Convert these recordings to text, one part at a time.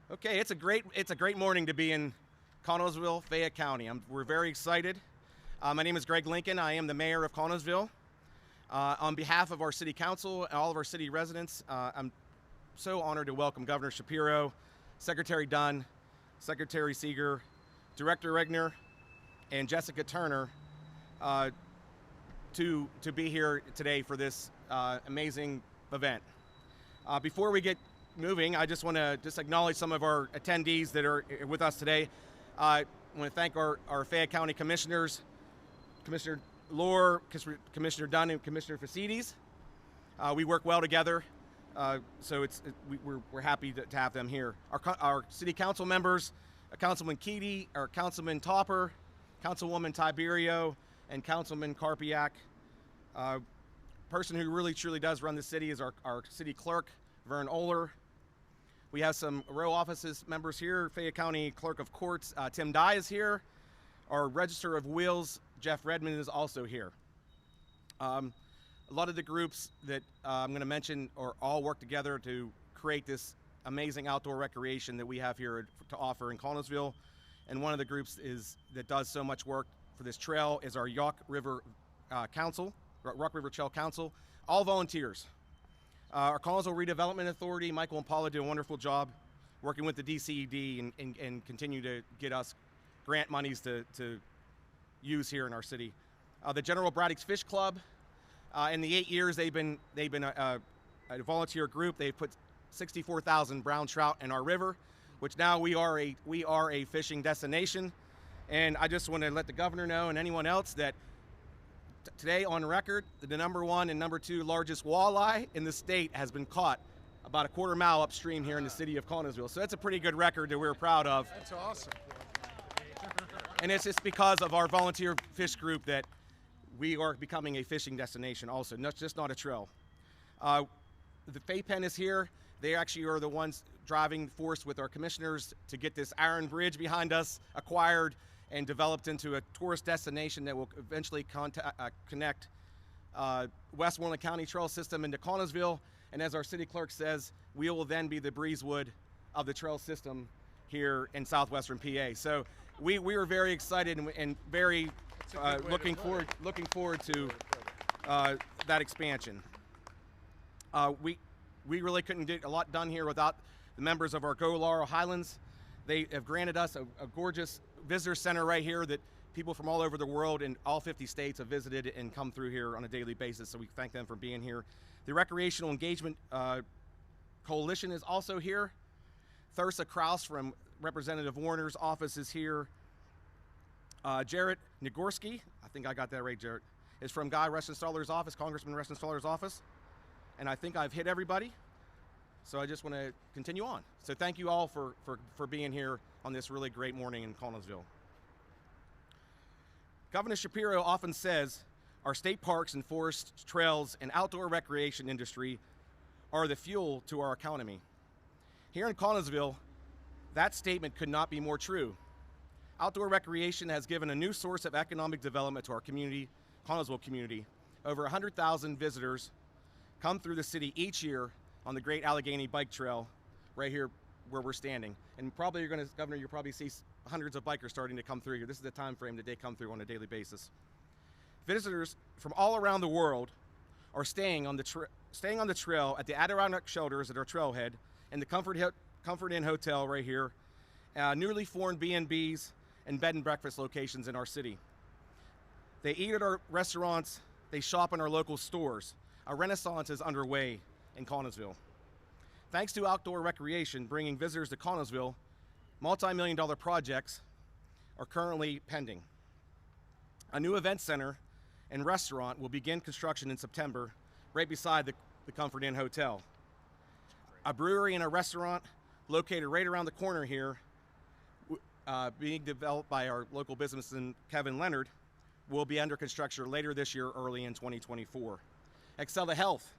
Okay, it's a great morning to be in Connellsville, Fayette County. We're very excited. My name is Greg Lincoln. I am the mayor of Connellsville. On behalf of our city council and all of our city residents, I'm so honored to welcome Governor Shapiro, Secretary Dunn, Secretary Seeger, Director Regner, and Jessica Turner to be here today for this amazing event. Before we get moving, I just want to acknowledge some of our attendees that are with us today. I want to thank our Fayette County commissioners, Commissioner Lohr, Commissioner Dunn, and Commissioner Facides. We work well together, so we're happy to have them here. Our city council members, Councilman Keaty, our Councilman Topper, Councilwoman Tiberio, and Councilman Karpiak. Person who really truly does run the city is our city clerk, Vern Oler. We have some row offices members here. Fayette County Clerk of Courts, Tim Dye is here. Our Register of Wills, Jeff Redmond, is also here. A lot of the groups that I'm going to mention all work together to create this amazing outdoor recreation that we have here to offer in Connellsville. And one of the groups that does so much work for this trail is our Yough River Trail Council, all volunteers. Our Connellsville Redevelopment Authority, Michael and Paula do a wonderful job working with the DCED and continue to get us grant monies to use here in our city. The General Braddock's Fish Club, in the 8 years they've been a volunteer group. They've put 64,000 brown trout in our river, which now we are a fishing destination. And I just want to let the governor know and anyone else that today on record, the number 1 and number 2 largest walleye in the state has been caught about a quarter mile upstream here in the city of Connellsville. So that's a pretty good record that we're proud of. That's awesome. And it's just because of our volunteer fish group that we are becoming a fishing destination also, not a trail. The Fay Pen is here. They actually are the ones driving force with our commissioners to get this iron bridge behind us acquired and developed into a tourist destination that will eventually connect Westmoreland County trail system into Connellsville. And as our city clerk says, we will then be the breezewood of the trail system here in southwestern PA. So we are very excited and very looking forward to that expansion. We really couldn't get a lot done here without the members of our Go Laurel Highlands. They have granted us a gorgeous visitor center right here that people from all over the world in all 50 states have visited and come through here on a daily basis, so we thank them for being here. The Recreational Engagement Coalition is also here. Thursa Kraus from Representative Warner's office is here. Jarrett Nagorski, I think I got that right, Jarrett, is from Guy Restenstaller's office, Congressman Restenstaller's office. And I think I've hit everybody. So I just want to continue on. So thank you all for being here on this really great morning in Connellsville. Governor Shapiro often says our state parks and forests, trails, and outdoor recreation industry are the fuel to our economy. Here in Connellsville, that statement could not be more true. Outdoor recreation has given a new source of economic development to our community, Connellsville community. Over 100,000 visitors come through the city each year on the Great Allegheny Bike Trail right here where we're standing. And probably Governor, you'll probably see hundreds of bikers starting to come through here. This is the time frame that they come through on a daily basis. Visitors from all around the world are staying on the trail at the Adirondack shelters at our trailhead and the Comfort Inn Hotel right here, newly formed B&Bs and bed and breakfast locations in our city. They eat at our restaurants, they shop in our local stores. A renaissance is underway in Connellsville. Thanks to outdoor recreation bringing visitors to Connellsville, multi-million-dollar projects are currently pending. A new event center and restaurant will begin construction in September right beside the Comfort Inn Hotel. A brewery and a restaurant located right around the corner here, being developed by our local businessman Kevin Leonard, will be under construction later this year, early in 2024. Excella Health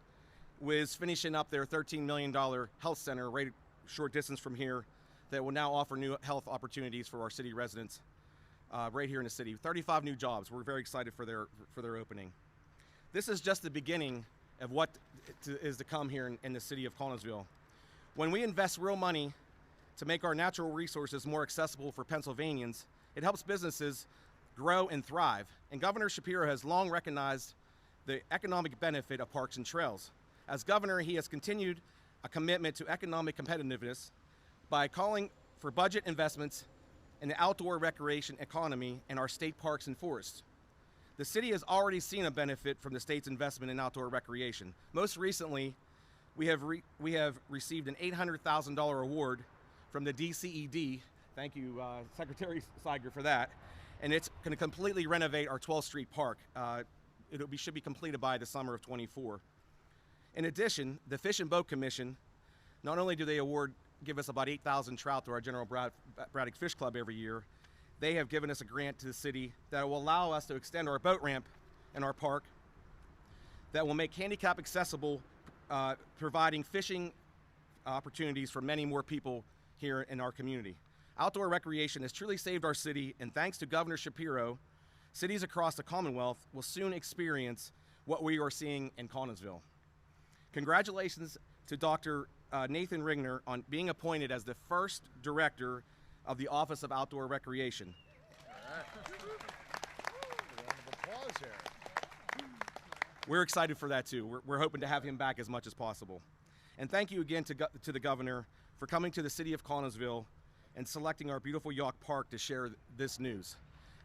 was finishing up their $13 million health center right a short distance from here that will now offer new health opportunities for our city residents right here in the city. 35 new jobs. We're very excited for their opening. This is just the beginning of what is to come here in the city of Connellsville. When we invest real money to make our natural resources more accessible for Pennsylvanians. It helps businesses grow and thrive. And Governor Shapiro has long recognized the economic benefit of parks and trails. As governor, he has continued a commitment to economic competitiveness by calling for budget investments in the outdoor recreation economy and our state parks and forests. The city has already seen a benefit from the state's investment in outdoor recreation. Most recently, we have received an $800,000 award from the DCED. Thank you, Secretary Seiger, for that. And it's going to completely renovate our 12th Street Park. Should be completed by the summer of '24. In addition, the Fish and Boat Commission, not only do they give us about 8,000 trout through our General Braddock Fish Club every year, they have given us a grant to the city that will allow us to extend our boat ramp in our park that will make handicap accessible, providing fishing opportunities for many more people here in our community. Outdoor recreation has truly saved our city, and thanks to Governor Shapiro, cities across the Commonwealth will soon experience what we are seeing in Connellsville. Congratulations to Dr. Nathan Ringner on being appointed as the first director of the Office of Outdoor Recreation. We're excited for that too. We're hoping to have him back as much as possible. And thank you again to the governor for coming to the city of Connellsville and selecting our beautiful Yough Park to share this news.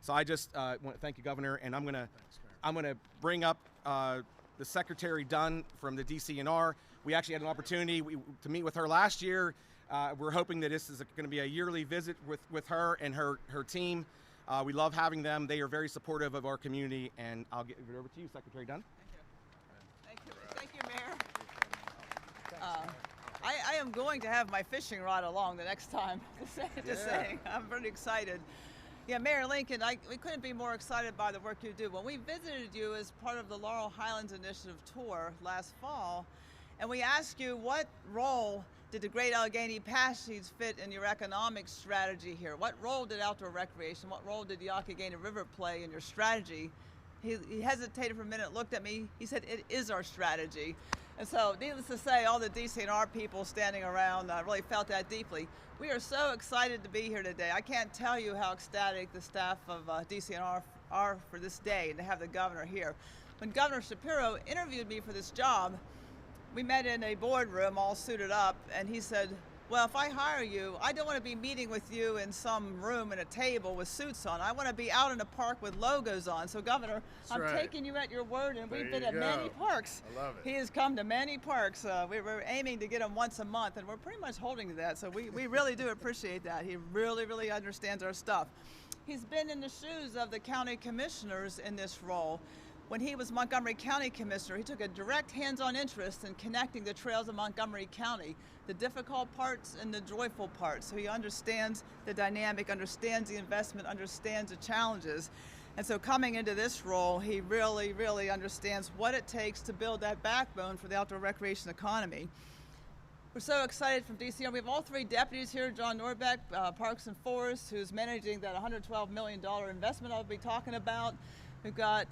So I just want to thank you, Governor, and I'm gonna bring up the Secretary Dunn from the DCNR. We actually had an opportunity to meet with her last year. We're hoping that this is going to be a yearly visit with her and her team. We love having them. They are very supportive of our community, and I'll give it over to you, Secretary Dunn. Thank you, Mayor. I am going to have my fishing rod along the next time, just saying. I'm pretty excited. Yeah, Mayor Lincoln, we couldn't be more excited by the work you do. When we visited you as part of the Laurel Highlands Initiative tour last fall, and we asked you what role did the Great Allegheny Passage fit in your economic strategy here? What role did outdoor recreation, what role did the Yough River play in your strategy? He hesitated for a minute, looked at me, he said, it is our strategy. And so, needless to say, all the DCNR people standing around really felt that deeply. We are so excited to be here today. I can't tell you how ecstatic the staff of DCNR are for this day and to have the governor here. When Governor Shapiro interviewed me for this job, we met in a boardroom all suited up, and he said, well, if I hire you, I don't want to be meeting with you in some room at a table with suits on. I want to be out in a park with logos on. So, Governor, I'm taking you at your word, and we've been at many parks. I love it. He has come to many parks. We're aiming to get him once a month, and we're pretty much holding to that. So we really do appreciate that. He really, really understands our stuff. He's been in the shoes of the county commissioners in this role. When he was Montgomery County Commissioner, he took a direct hands-on interest in connecting the trails of Montgomery County, the difficult parts and the joyful parts. So he understands the dynamic, understands the investment, understands the challenges. And so coming into this role, he really, really understands what it takes to build that backbone for the outdoor recreation economy. We're so excited from DCNR. We have all three deputies here, John Norbeck, Parks and Forests, who's managing that $112 million investment I'll be talking about. We've got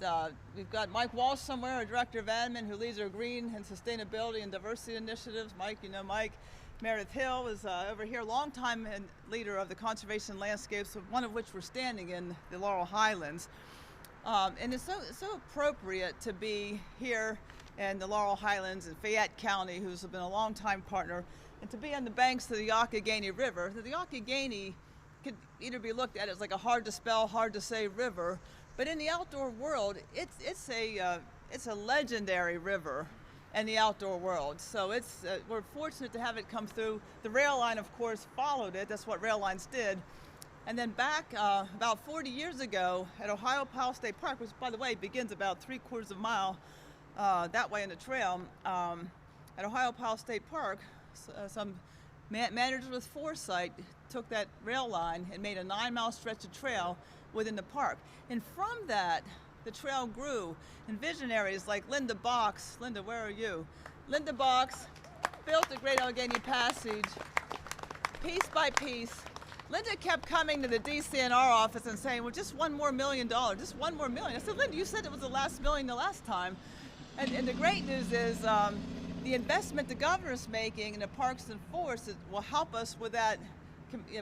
Mike Walsh somewhere, our Director of Admin, who leads our Green and Sustainability and Diversity Initiatives. Mike, you know Mike. Meredith Hill is over here, longtime leader of the Conservation Landscapes, one of which we're standing in the Laurel Highlands. And it's so appropriate to be here in the Laurel Highlands in Fayette County, who's been a longtime partner, and to be on the banks of the Yough River. The Yough could either be looked at as like a hard to spell, hard to say river, but in the outdoor world, it's a legendary river in the outdoor world. So we're fortunate to have it come through. The rail line, of course, followed it. That's what rail lines did. And then back about 40 years ago at Ohio-Powell State Park, which, by the way, begins about 3/4 of a mile that way in the trail, at Ohio-Powell State Park, some managers with foresight took that rail line and made a 9-mile stretch of trail within the park. And from that, the trail grew, and visionaries like Linda Box, Linda, where are you? Linda Box built the Great Allegheny Passage piece by piece. Linda kept coming to the DCNR office and saying, well, just $1 more million, just $1 more million. I said, Linda, you said it was the last million the last time. And the great news is the investment the governor's making in the parks and forests will help us with that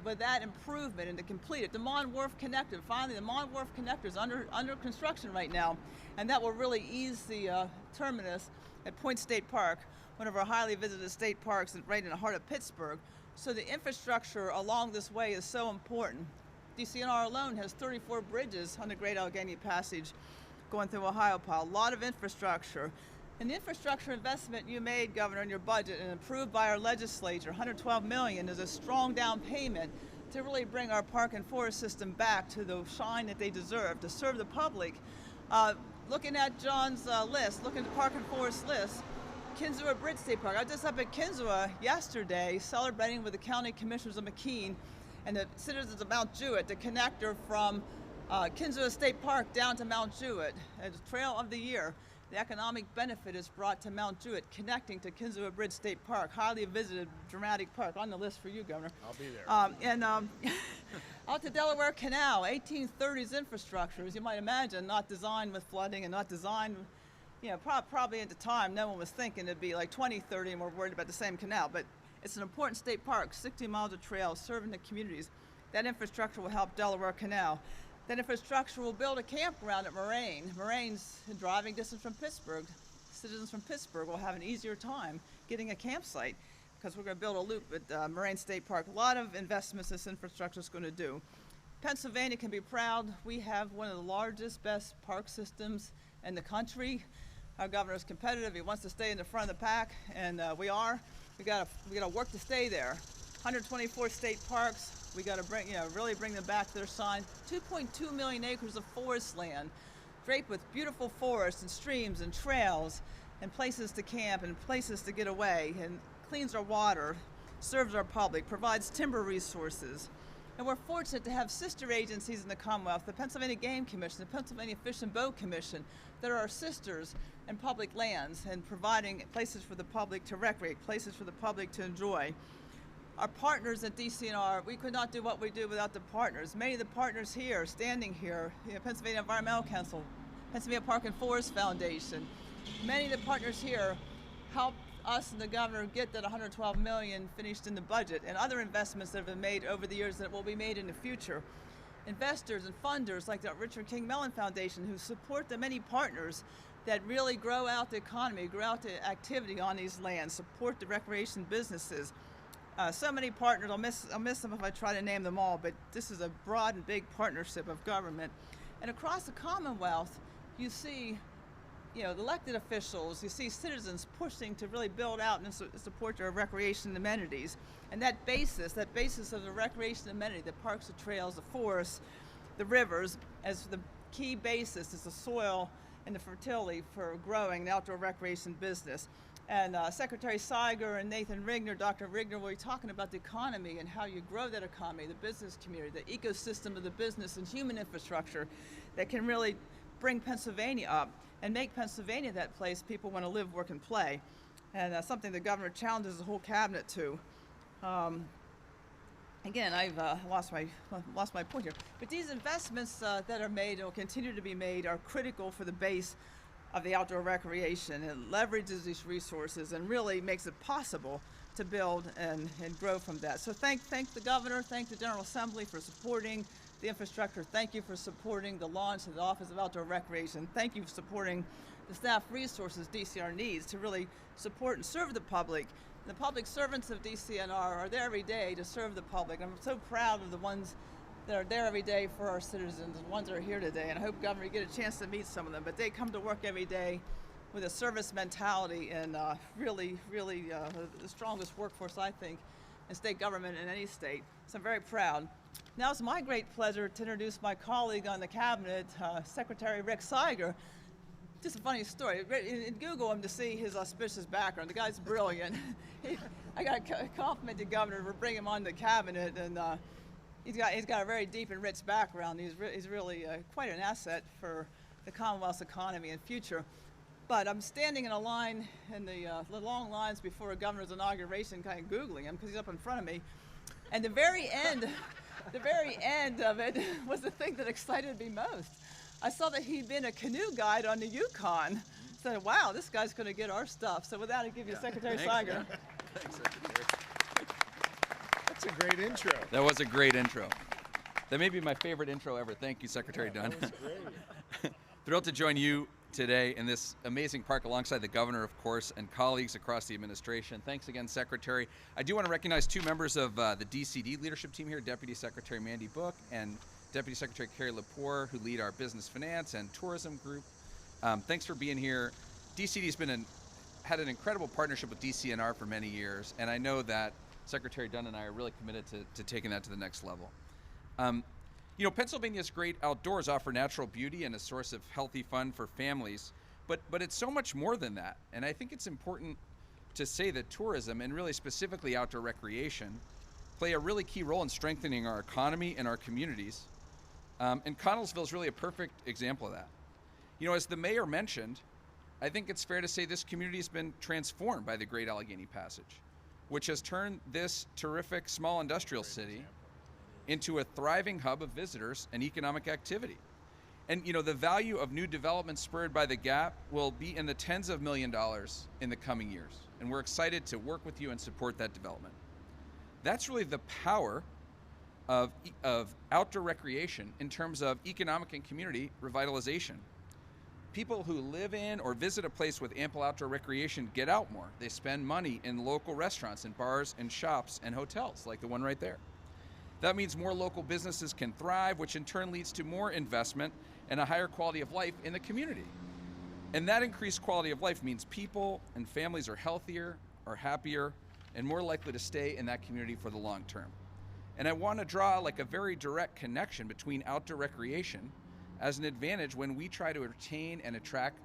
with that improvement and to complete it. The Mon Wharf Connector, finally the Mon Wharf Connector is under construction right now, and that will really ease the terminus at Point State Park, one of our highly visited state parks right in the heart of Pittsburgh. So the infrastructure along this way is so important. DCNR alone has 34 bridges on the Great Allegheny Passage going through Ohio. A lot of infrastructure. And the infrastructure investment you made, Governor, in your budget and approved by our legislature, $112 million, is a strong down payment to really bring our park and forest system back to the shine that they deserve, to serve the public. Looking at John's list, looking at the park and forest list, Kinzua Bridge State Park. I was just up at Kinzua yesterday celebrating with the county commissioners of McKean and the citizens of Mount Jewett, the connector from Kinzua State Park down to Mount Jewett. As Trail of the Year, the economic benefit is brought to Mount Jewett, connecting to Kinzua Bridge State Park, highly visited, dramatic park. On the list for you, Governor. I'll be there. Out to Delaware Canal, 1830s infrastructure, as you might imagine, not designed with flooding and not designed, you know, probably at the time no one was thinking it'd be like 2030 and we're worried about the same canal, but it's an important state park, 60 miles of trails serving the communities. That infrastructure will help Delaware Canal. That infrastructure will build a campground at Moraine. Moraine's in driving distance from Pittsburgh. Citizens from Pittsburgh will have an easier time getting a campsite because we're going to build a loop at Moraine State Park. A lot of investments this infrastructure is going to do. Pennsylvania can be proud. We have one of the largest, best park systems in the country. Our governor is competitive. He wants to stay in the front of the pack, and we are. We got to work to stay there. 124 state parks. We got to bring, really bring them back to their shine. 2.2 million acres of forest land, draped with beautiful forests and streams and trails and places to camp and places to get away, and cleans our water, serves our public, provides timber resources. And we're fortunate to have sister agencies in the Commonwealth, the Pennsylvania Game Commission, the Pennsylvania Fish and Boat Commission, that are our sisters in public lands and providing places for the public to recreate, places for the public to enjoy. Our partners at DCNR, we could not do what we do without the partners. Many of the partners here, standing here, Pennsylvania Environmental Council, Pennsylvania Park and Forest Foundation, many of the partners here helped us and the governor get that $112 million finished in the budget, and other investments that have been made over the years that will be made in the future. Investors and funders like the Richard King Mellon Foundation, who support the many partners that really grow out the economy, grow out the activity on these lands, support the recreation businesses. So many partners, I'll miss them if I try to name them all, but this is a broad and big partnership of government. And across the Commonwealth, you see, the elected officials, you see citizens pushing to really build out and support their recreation amenities. And that basis of the recreation amenity, the parks, the trails, the forests, the rivers, as the key basis is the soil and the fertility for growing the outdoor recreation business. And Secretary Seiger and Nathan Rigner, Dr. Rigner, will be talking about the economy and how you grow that economy, the business community, the ecosystem of the business and human infrastructure that can really bring Pennsylvania up and make Pennsylvania that place people want to live, work, and play. And something the governor challenges the whole cabinet to. Again, I've lost my point here. But these investments that are made and will continue to be made are critical for the base of the outdoor recreation. It leverages these resources and really makes it possible to build and grow from that. So thank the governor, thank the General Assembly for supporting the infrastructure. Thank you for supporting the launch of the Office of Outdoor Recreation. Thank you for supporting the staff resources DCR needs to really support and serve the public. The public servants of DCNR are there every day to serve the public. I'm so proud of the ones that are there every day for our citizens, the ones that are here today. And I hope, Governor, you get a chance to meet some of them. But they come to work every day with a service mentality and really the strongest workforce, I think, in state government in any state. So I'm very proud. Now it's my great pleasure to introduce my colleague on the cabinet, Secretary Rick Seiger. Just a funny story. Google him to see his auspicious background. The guy's brilliant. I got to compliment the governor for bringing him on the cabinet, and he's got a very deep and rich background. He's really quite an asset for the Commonwealth's economy and future. But I'm standing in a line in the long lines before a governor's inauguration, kind of Googling him because he's up in front of me. And the very end of it was the thing that excited me most. I saw that he'd been a canoe guide on the Yukon. I said, wow, this guy's going to get our stuff. So with that, I give you Secretary Seiger. Thanks, Secretary. That's a great intro. That was a great intro. That may be my favorite intro ever. Thank you, Secretary Dunn. That was great. Thrilled to join you today in this amazing park alongside the governor, of course, and colleagues across the administration. Thanks again, Secretary. I do want to recognize two members of the DCD leadership team here, Deputy Secretary Mandy Book and Deputy Secretary Carrie Lepore, who lead our business finance and tourism group. Thanks for being here. DCD's had an incredible partnership with DCNR for many years, and I know that Secretary Dunn and I are really committed to taking that to the next level. You know, Pennsylvania's great outdoors offer natural beauty and a source of healthy fun for families, but it's so much more than that. And I think it's important to say that tourism, and really specifically outdoor recreation, play a really key role in strengthening our economy and our communities. And Connellsville is really a perfect example of that. You know, as the mayor mentioned, I think it's fair to say this community has been transformed by the Great Allegheny Passage, which has turned this terrific small industrial city into a thriving hub of visitors and economic activity. And you know, the value of new development spurred by the GAP will be in the tens of $millions in the coming years. And we're excited to work with you and support that development. That's really the power of outdoor recreation in terms of economic and community revitalization. People who live in or visit a place with ample outdoor recreation get out more. They spend money in local restaurants and bars and shops and hotels, like the one right there. That means more local businesses can thrive, which in turn leads to more investment and a higher quality of life in the community. And that increased quality of life means people and families are healthier, are happier, and more likely to stay in that community for the long term. And I want to draw like a very direct connection between outdoor recreation as an advantage when we try to retain and attract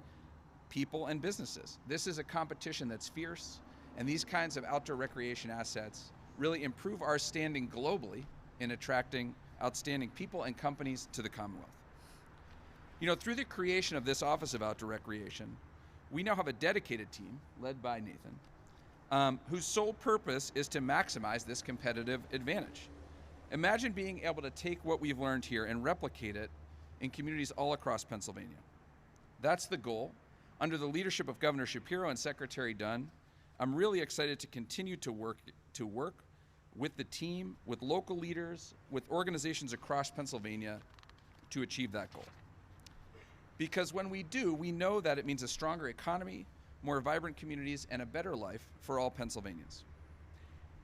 people and businesses. This is a competition that's fierce, and these kinds of outdoor recreation assets really improve our standing globally in attracting outstanding people and companies to the Commonwealth. You know, through the creation of this Office of Outdoor Recreation, we now have a dedicated team led by Nathan, whose sole purpose is to maximize this competitive advantage. Imagine being able to take what we've learned here and replicate it in communities all across Pennsylvania. That's the goal. Under the leadership of Governor Shapiro and Secretary Dunn, I'm really excited to continue to work with the team, with local leaders, with organizations across Pennsylvania to achieve that goal. Because when we do, we know that it means a stronger economy, more vibrant communities, and a better life for all Pennsylvanians.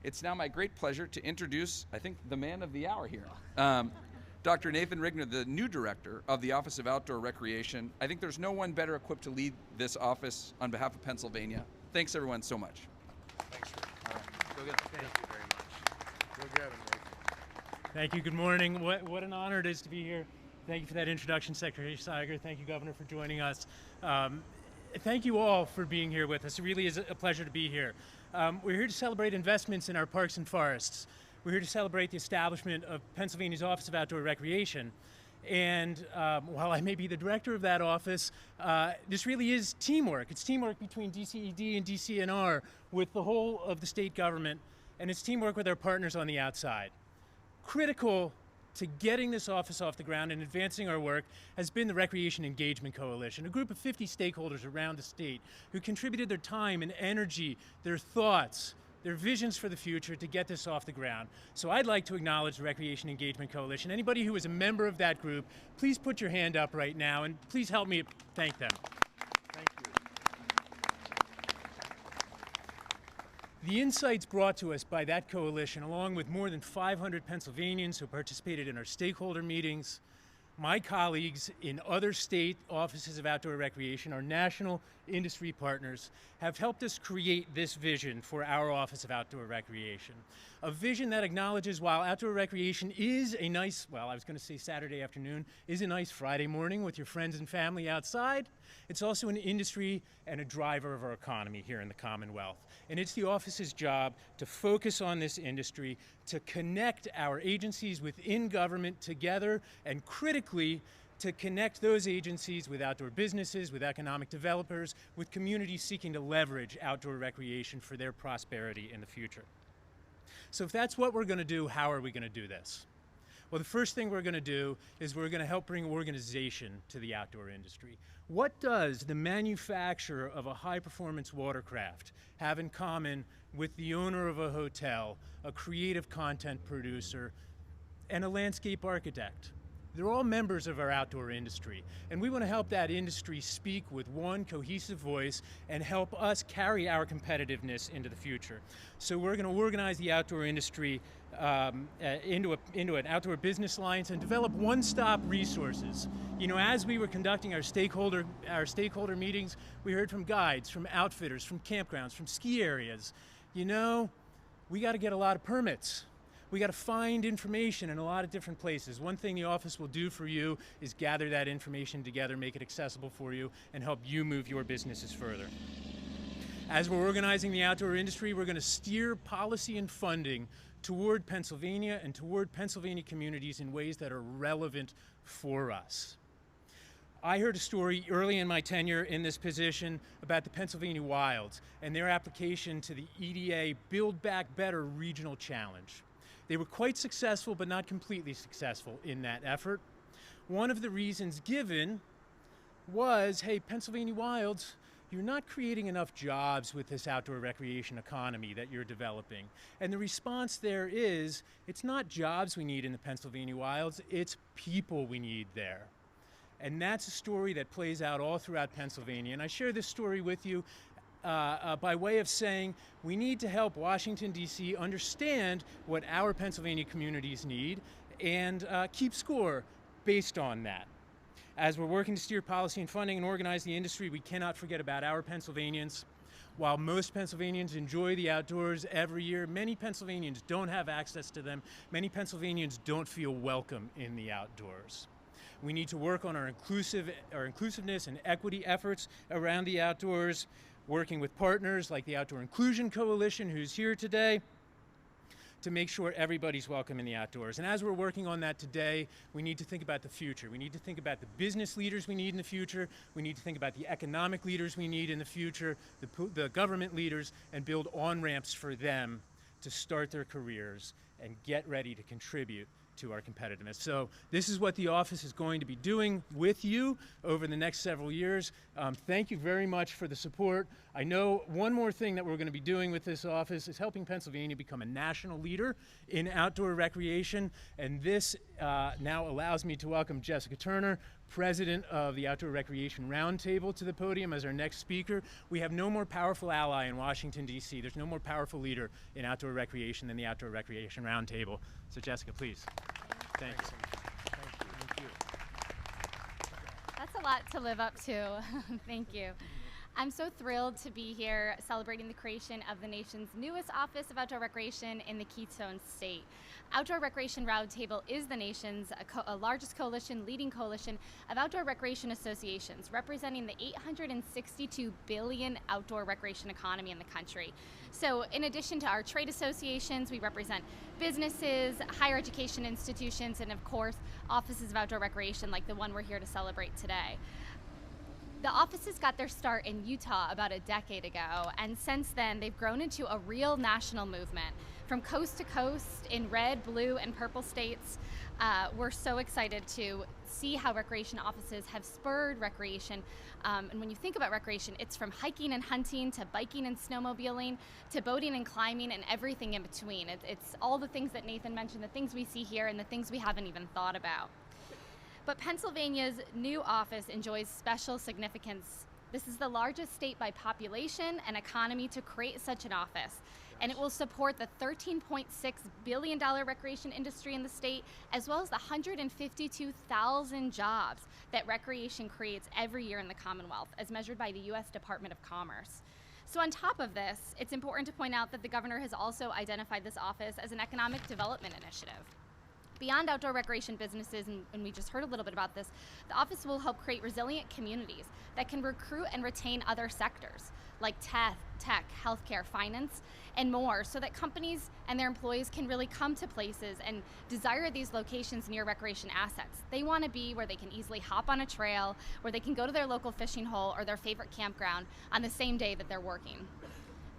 It's now my great pleasure to introduce, I think, the man of the hour here, Dr. Nathan Rigner, the new director of the Office of Outdoor Recreation. I think there's no one better equipped to lead this office on behalf of Pennsylvania. Thanks, everyone, so much. Thanks, Rick. All right. Go get it. Thank you very much. Go get him, Rick. Thank you. Good morning. What an honor it is to be here. Thank you for that introduction, Secretary Steiger. Thank you, Governor, for joining us. Thank you all for being here with us. It really is a pleasure to be here. We're here to celebrate investments in our parks and forests. We're here to celebrate the establishment of Pennsylvania's Office of Outdoor Recreation. And while I may be the director of that office, this really is teamwork. It's teamwork between DCED and DCNR with the whole of the state government, and it's teamwork with our partners on the outside. Critical to getting this office off the ground and advancing our work has been the Recreation Engagement Coalition, a group of 50 stakeholders around the state who contributed their time and energy, their thoughts, their visions for the future to get this off the ground. So I'd like to acknowledge the Recreation Engagement Coalition. Anybody who is a member of that group, please put your hand up right now and please help me thank them. Thank you. The insights brought to us by that coalition, along with more than 500 Pennsylvanians who participated in our stakeholder meetings, my colleagues in other state offices of outdoor recreation, our national industry partners, have helped us create this vision for our Office of Outdoor Recreation. A vision that acknowledges while outdoor recreation is a nice, well, I was going to say Saturday afternoon, is a nice Friday morning with your friends and family outside, it's also an industry and a driver of our economy here in the Commonwealth. And it's the office's job to focus on this industry, to connect our agencies within government together, and critically, to connect those agencies with outdoor businesses, with economic developers, with communities seeking to leverage outdoor recreation for their prosperity in the future. So if that's what we're going to do, how are we going to do this? Well, the first thing we're going to do is we're going to help bring organization to the outdoor industry. What does the manufacturer of a high-performance watercraft have in common with the owner of a hotel, a creative content producer, and a landscape architect? They're all members of our outdoor industry, and we want to help that industry speak with one cohesive voice and help us carry our competitiveness into the future. So we're going to organize the outdoor industry into an outdoor business alliance and develop one-stop resources. You know, as we were conducting our stakeholder meetings, we heard from guides, from outfitters, from campgrounds, from ski areas. You know, we got to get a lot of permits. We got to find information in a lot of different places. One thing the office will do for you is gather that information together, make it accessible for you, and help you move your businesses further. As we're organizing the outdoor industry, we're going to steer policy and funding toward Pennsylvania and toward Pennsylvania communities in ways that are relevant for us. I heard a story early in my tenure in this position about the Pennsylvania Wilds and their application to the EDA Build Back Better Regional Challenge. They were quite successful, but not completely successful in that effort. One of the reasons given was, hey, Pennsylvania Wilds, you're not creating enough jobs with this outdoor recreation economy that you're developing. And the response there is, it's not jobs we need in the Pennsylvania Wilds, it's people we need there. And that's a story that plays out all throughout Pennsylvania. And I share this story with you by way of saying we need to help Washington, D.C. understand what our Pennsylvania communities need and keep score based on that. As we're working to steer policy and funding and organize the industry, we cannot forget about our Pennsylvanians. While most Pennsylvanians enjoy the outdoors every year, many Pennsylvanians don't have access to them. Many Pennsylvanians don't feel welcome in the outdoors. We need to work on our inclusiveness and equity efforts around the outdoors, working with partners like the Outdoor Inclusion Coalition, who's here today, to make sure everybody's welcome in the outdoors. And as we're working on that today, we need to think about the future. We need to think about the business leaders we need in the future. We need to think about the economic leaders we need in the future, the government leaders, and build on-ramps for them to start their careers and get ready to contribute to our competitiveness. So this is what the office is going to be doing with you over the next several years. Thank you very much for the support. I know one more thing that we're going to be doing with this office is helping Pennsylvania become a national leader in outdoor recreation, and this now allows me to welcome Jessica Turner, President of the Outdoor Recreation Roundtable, to the podium as our next speaker. We have no more powerful ally in Washington, D.C. There's no more powerful leader in outdoor recreation than the Outdoor Recreation Roundtable. So Jessica, please. Thanks. Thank you. That's a lot to live up to. Thank you. I'm so thrilled to be here celebrating the creation of the nation's newest Office of Outdoor Recreation in the Keystone State. Outdoor Recreation Roundtable is the nation's largest leading coalition of outdoor recreation associations, representing the 862 billion outdoor recreation economy in the country. So in addition to our trade associations, we represent businesses, higher education institutions, and of course, offices of outdoor recreation like the one we're here to celebrate today. The offices got their start in Utah about a decade ago, and since then they've grown into a real national movement. From coast to coast in red, blue, and purple states, we're so excited to see how recreation offices have spurred recreation. And when you think about recreation, it's from hiking and hunting to biking and snowmobiling to boating and climbing and everything in between. It's all the things that Nathan mentioned, the things we see here and the things we haven't even thought about. But Pennsylvania's new office enjoys special significance. This is the largest state by population and economy to create such an office. And it will support the $13.6 billion recreation industry in the state, as well as the 152,000 jobs that recreation creates every year in the Commonwealth, as measured by the U.S. Department of Commerce. So on top of this, it's important to point out that the governor has also identified this office as an economic development initiative. Beyond outdoor recreation businesses, and we just heard a little bit about this, the office will help create resilient communities that can recruit and retain other sectors like tech, healthcare, finance, and more, so that companies and their employees can really come to places and desire these locations near recreation assets. They want to be where they can easily hop on a trail, where they can go to their local fishing hole or their favorite campground on the same day that they're working.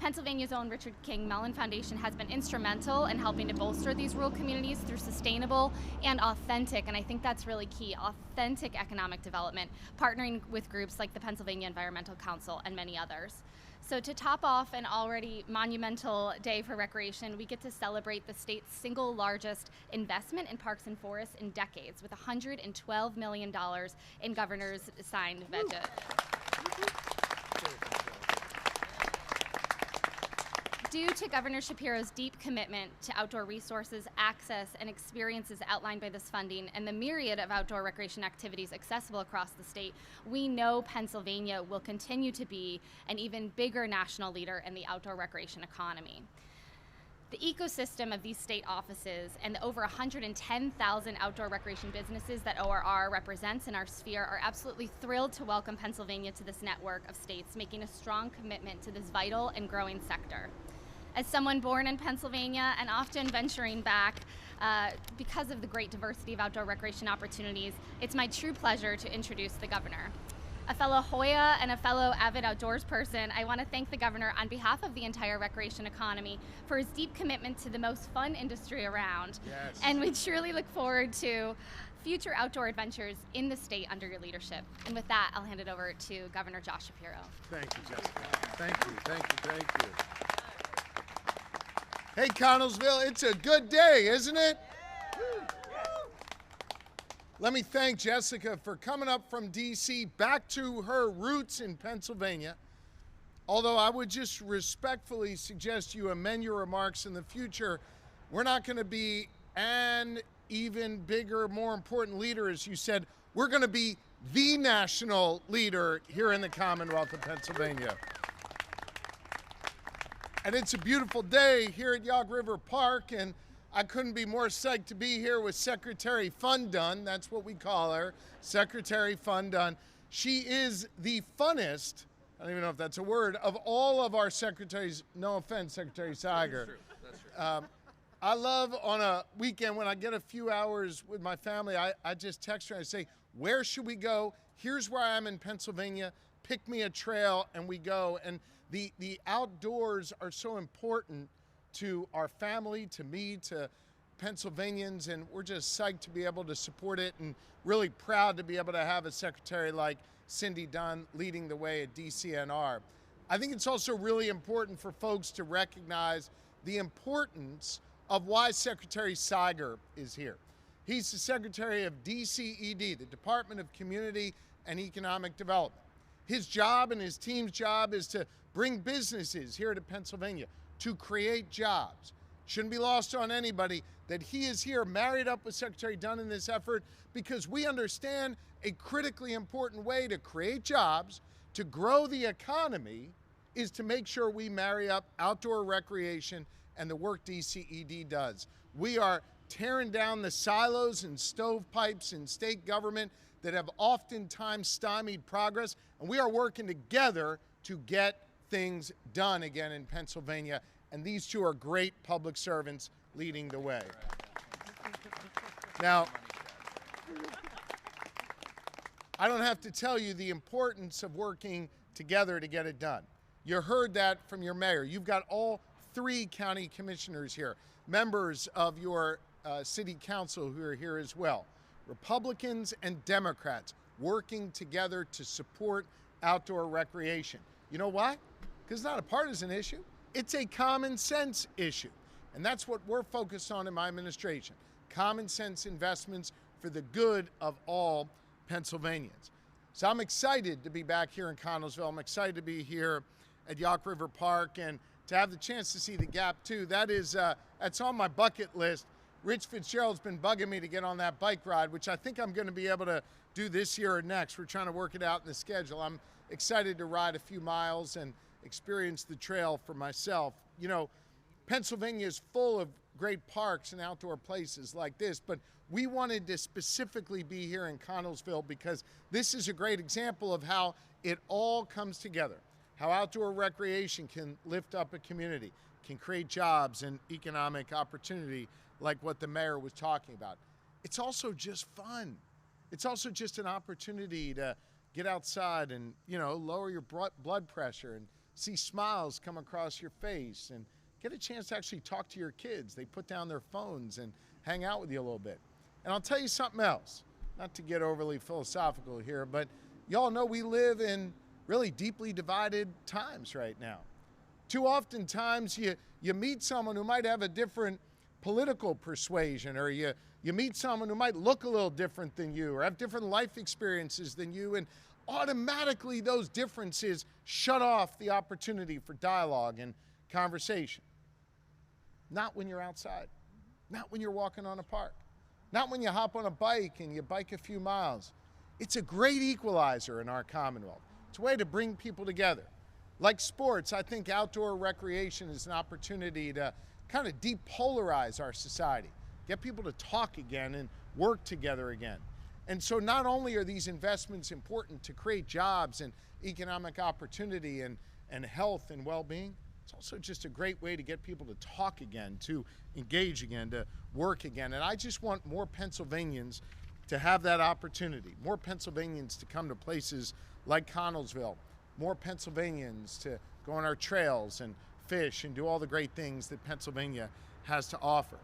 Pennsylvania's own Richard King Mellon Foundation has been instrumental in helping to bolster these rural communities through sustainable and authentic, and I think that's really key, authentic economic development, partnering with groups like the Pennsylvania Environmental Council and many others. So to top off an already monumental day for recreation, we get to celebrate the state's single largest investment in parks and forests in decades, with $112 million in governor's signed budget. Due to Governor Shapiro's deep commitment to outdoor resources, access, and experiences outlined by this funding, and the myriad of outdoor recreation activities accessible across the state, we know Pennsylvania will continue to be an even bigger national leader in the outdoor recreation economy. The ecosystem of these state offices and the over 110,000 outdoor recreation businesses that ORR represents in our sphere are absolutely thrilled to welcome Pennsylvania to this network of states, making a strong commitment to this vital and growing sector. As someone born in Pennsylvania and often venturing back because of the great diversity of outdoor recreation opportunities, it's my true pleasure to introduce the governor. A fellow Hoya and a fellow avid outdoors person, I want to thank the governor on behalf of the entire recreation economy for his deep commitment to the most fun industry around. Yes. And we truly look forward to future outdoor adventures in the state under your leadership. And with that, I'll hand it over to Governor Josh Shapiro. Thank you, Jessica. Thank you, thank you, thank you. Hey, Connellsville, it's a good day, isn't it? Let me thank Jessica for coming up from D.C. back to her roots in Pennsylvania. Although I would just respectfully suggest you amend your remarks in the future. We're not going to be an even bigger, more important leader, as you said. We're going to be the national leader here in the Commonwealth of Pennsylvania. And it's a beautiful day here at Yough River Park, and I couldn't be more psyched to be here with Secretary Fundun. That's what we call her, Secretary Fundun. She is the funnest, I don't even know if that's a word, of all of our secretaries. No offense, Secretary Seiger. That's true. I love on a weekend when I get a few hours with my family, I just text her and I say, where should we go? Here's where I am in Pennsylvania. Pick me a trail and we go. And the outdoors are so important to our family, to me, to Pennsylvanians, and we're just psyched to be able to support it and really proud to be able to have a secretary like Cindy Dunn leading the way at DCNR. I think it's also really important for folks to recognize the importance of why Secretary Seiger is here. He's the Secretary of DCED, the Department of Community and Economic Development. His job and his team's job is to bring businesses here to Pennsylvania, to create jobs. Shouldn't be lost on anybody that he is here married up with Secretary Dunn in this effort because we understand a critically important way to create jobs, to grow the economy, is to make sure we marry up outdoor recreation and the work DCED does. We are tearing down the silos and stovepipes in state government that have oftentimes stymied progress, and we are working together to get things done again in Pennsylvania, and these two are great public servants leading the way. Now, I don't have to tell you the importance of working together to get it done. You heard that from your mayor. You've got all 3 county commissioners here, members of your city council who are here as well. Republicans and Democrats working together to support outdoor recreation. You know why? Because it's not a partisan issue. It's a common sense issue. And that's what we're focused on in my administration. Common sense investments for the good of all Pennsylvanians. So I'm excited to be back here in Connellsville. I'm excited to be here at Yough River Park and to have the chance to see the Gap too. That's on my bucket list. Rich Fitzgerald's been bugging me to get on that bike ride, which I think I'm going to be able to do this year or next. We're trying to work it out in the schedule. I'm excited to ride a few miles and experience the trail for myself. You know, Pennsylvania is full of great parks and outdoor places like this, but we wanted to specifically be here in Connellsville because this is a great example of how it all comes together, how outdoor recreation can lift up a community, can create jobs and economic opportunity like what the mayor was talking about. It's also just fun. It's also just an opportunity to get outside and, you know, lower your blood pressure and see smiles come across your face and get a chance to actually talk to your kids. They put down their phones and hang out with you a little bit. And I'll tell you something else, not to get overly philosophical here, but y'all know we live in really deeply divided times right now. Too often times you meet someone who might have a different political persuasion, or you meet someone who might look a little different than you or have different life experiences than you, and automatically those differences shut off the opportunity for dialogue and conversation. Not when you're outside, not when you're walking on a park, not when you hop on a bike and you bike a few miles. It's a great equalizer in our Commonwealth. It's a way to bring people together. Like sports, I think outdoor recreation is an opportunity to kind of depolarize our society, get people to talk again and work together again. And so not only are these investments important to create jobs and economic opportunity and health and well-being, it's also just a great way to get people to talk again, to engage again, to work again. And I just want more Pennsylvanians to have that opportunity, more Pennsylvanians to come to places like Connellsville, more Pennsylvanians to go on our trails and fish and do all the great things that Pennsylvania has to offer.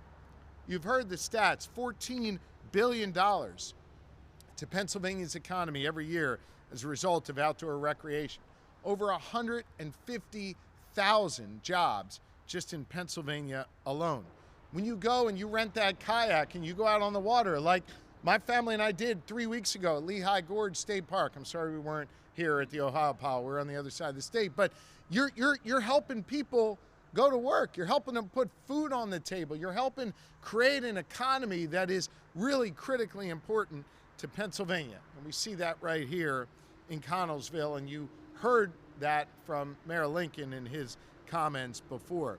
You've heard the stats, $14 billion to Pennsylvania's economy every year as a result of outdoor recreation. Over 150,000 jobs just in Pennsylvania alone. When you go and you rent that kayak and you go out on the water, like my family and I did 3 weeks ago at Lehigh Gorge State Park. I'm sorry we weren't here at the Ohio Pile. We're on the other side of the state. But you're helping people go to work. You're helping them put food on the table. You're helping create an economy that is really critically important to Pennsylvania. And we see that right here in Connellsville. And you heard that from Mayor Lincoln in his comments before.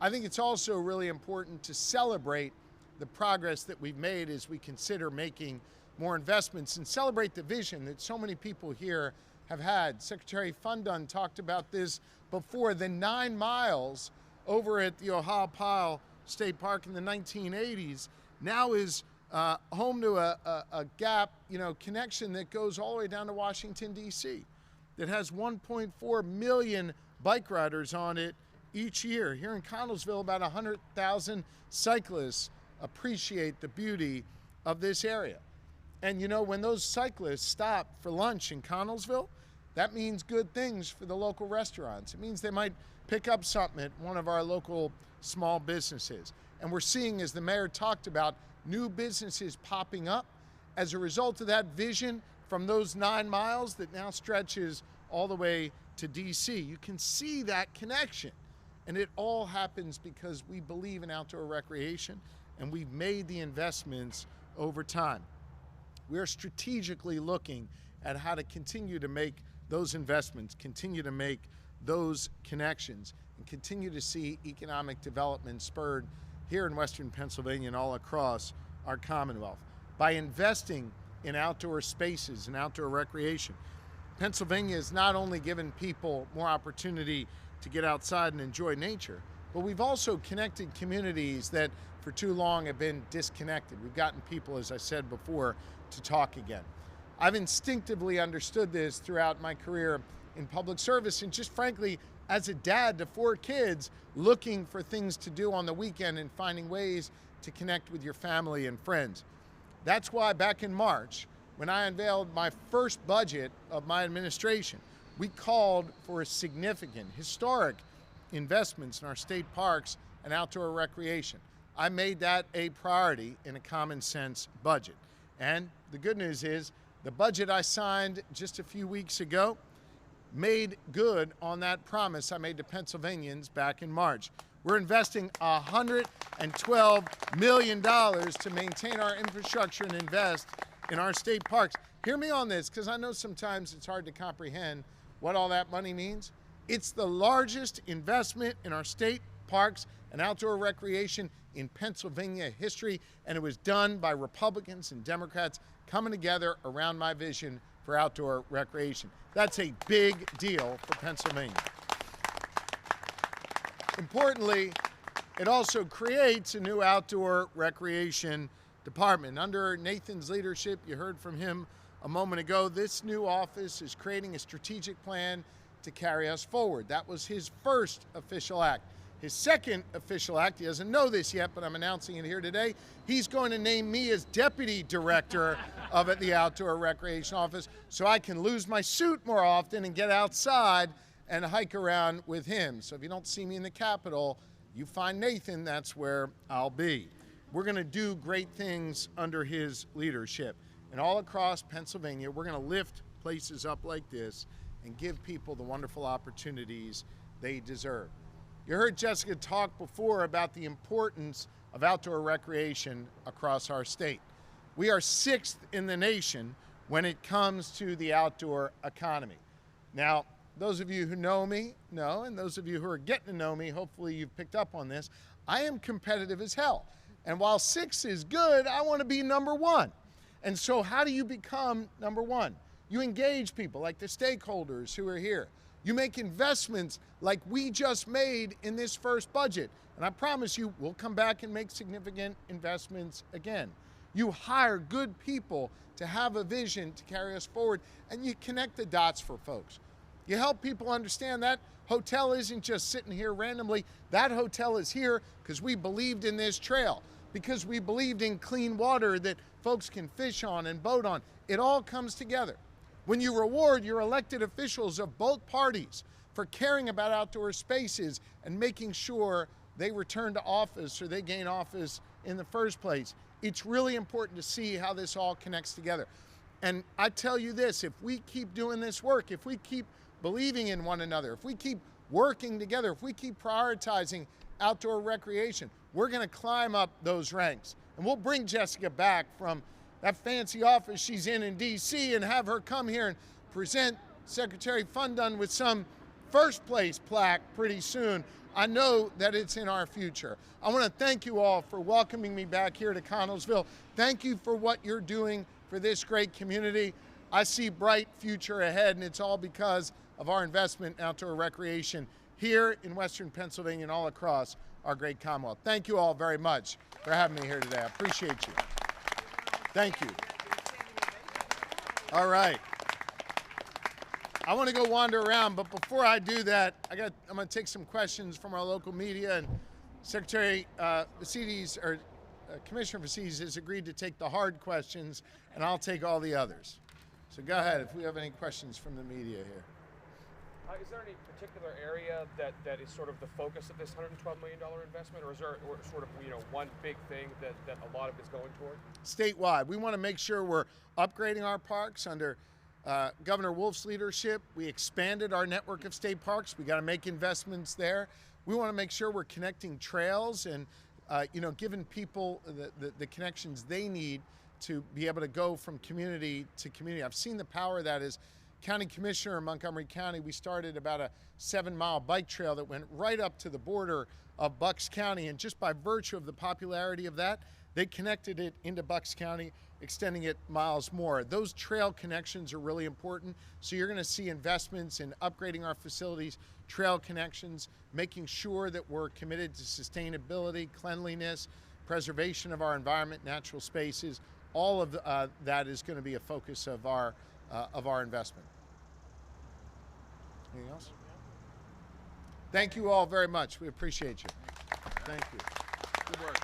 I think it's also really important to celebrate the progress that we've made as we consider making more investments and celebrate the vision that so many people here have had. Secretary Fundun talked about this before. The 9 miles over at the Ohio Pile State Park in the 1980s now is home to a gap, connection that goes all the way down to Washington, D.C., that has 1.4 million bike riders on it each year. Here in Connellsville, about 100,000 cyclists appreciate the beauty of this area. And when those cyclists stop for lunch in Connellsville, that means good things for the local restaurants. It means they might pick up something at one of our local small businesses. And we're seeing, as the mayor talked about, new businesses popping up as a result of that vision from those 9 miles that now stretches all the way to DC. You can see that connection. And it all happens because we believe in outdoor recreation and we've made the investments over time. We are strategically looking at how to continue to make those investments, continue to make those connections, and continue to see economic development spurred here in Western Pennsylvania and all across our Commonwealth. By investing in outdoor spaces and outdoor recreation, Pennsylvania has not only given people more opportunity to get outside and enjoy nature, but we've also connected communities that for too long have been disconnected. We've gotten people, as I said before, to talk again. I've instinctively understood this throughout my career in public service, and just frankly, as a dad to 4 kids, looking for things to do on the weekend and finding ways to connect with your family and friends. That's why back in March, when I unveiled my first budget of my administration, we called for significant, historic investments in our state parks and outdoor recreation. I made that a priority in a common sense budget. And the good news is the budget I signed just a few weeks ago made good on that promise I made to Pennsylvanians back in March. We're investing $112 million to maintain our infrastructure and invest in our state parks. Hear me on this, because I know sometimes it's hard to comprehend what all that money means. It's the largest investment in our state parks and outdoor recreation in Pennsylvania history, and it was done by Republicans and Democrats coming together around my vision for outdoor recreation. That's a big deal for Pennsylvania. Importantly, it also creates a new outdoor recreation department. Under Nathan's leadership, you heard from him a moment ago, this new office is creating a strategic plan to carry us forward. That was his first official act. His second official act, he doesn't know this yet, but I'm announcing it here today, he's going to name me as deputy director of the Outdoor Recreation Office so I can lose my suit more often and get outside and hike around with him. So if you don't see me in the Capitol, you find Nathan, that's where I'll be. We're going to do great things under his leadership. And all across Pennsylvania, we're going to lift places up like this and give people the wonderful opportunities they deserve. You heard Jessica talk before about the importance of outdoor recreation across our state. We are 6th in the nation when it comes to the outdoor economy. Now, those of you who know me know, and those of you who are getting to know me, hopefully you've picked up on this, I am competitive as hell. And while 6 is good, I want to be number 1. And so how do you become number 1? You engage people like the stakeholders who are here. You make investments like we just made in this first budget. And I promise you, we'll come back and make significant investments again. You hire good people to have a vision to carry us forward, and you connect the dots for folks. You help people understand that hotel isn't just sitting here randomly. That hotel is here because we believed in this trail, because we believed in clean water that folks can fish on and boat on. It all comes together. When you reward your elected officials of both parties for caring about outdoor spaces and making sure they return to office or they gain office in the first place, it's really important to see how this all connects together. And I tell you this, if we keep doing this work, if we keep believing in one another, if we keep working together, if we keep prioritizing outdoor recreation, we're going to climb up those ranks. And we'll bring Jessica back from that fancy office she's in D.C. and have her come here and present Secretary Fundun with some first place plaque pretty soon. I know that it's in our future. I want to thank you all for welcoming me back here to Connellsville. Thank you for what you're doing for this great community. I see bright future ahead, and it's all because of our investment in outdoor recreation here in Western Pennsylvania and all across our great Commonwealth. Thank you all very much for having me here today. I appreciate you. Thank you. All right. I want to go wander around, but before I do that, I'm going to take some questions from our local media, and Secretary Vacides, or Commissioner Vacides, has agreed to take the hard questions, and I'll take all the others. So go ahead if we have any questions from the media here. Is there any particular area that is sort of the focus of this $112 million investment, or is there sort of one big thing that a lot of it is going toward? Statewide, we want to make sure we're upgrading our parks under Governor Wolf's leadership. We expanded our network of state parks. We got to make investments there. We want to make sure we're connecting trails and giving people the connections they need to be able to go from community to community. I've seen the power of that. As County Commissioner in Montgomery County, we started about a 7-mile bike trail that went right up to the border of Bucks County, and just by virtue of the popularity of that, they connected it into Bucks County, extending it miles more. Those trail connections are really important, so you're going to see investments in upgrading our facilities, trail connections, making sure that we're committed to sustainability, cleanliness, preservation of our environment, natural spaces. All of that is going to be a focus of our investment. Anything else? Thank you all very much. We appreciate you. Thank you. Good work.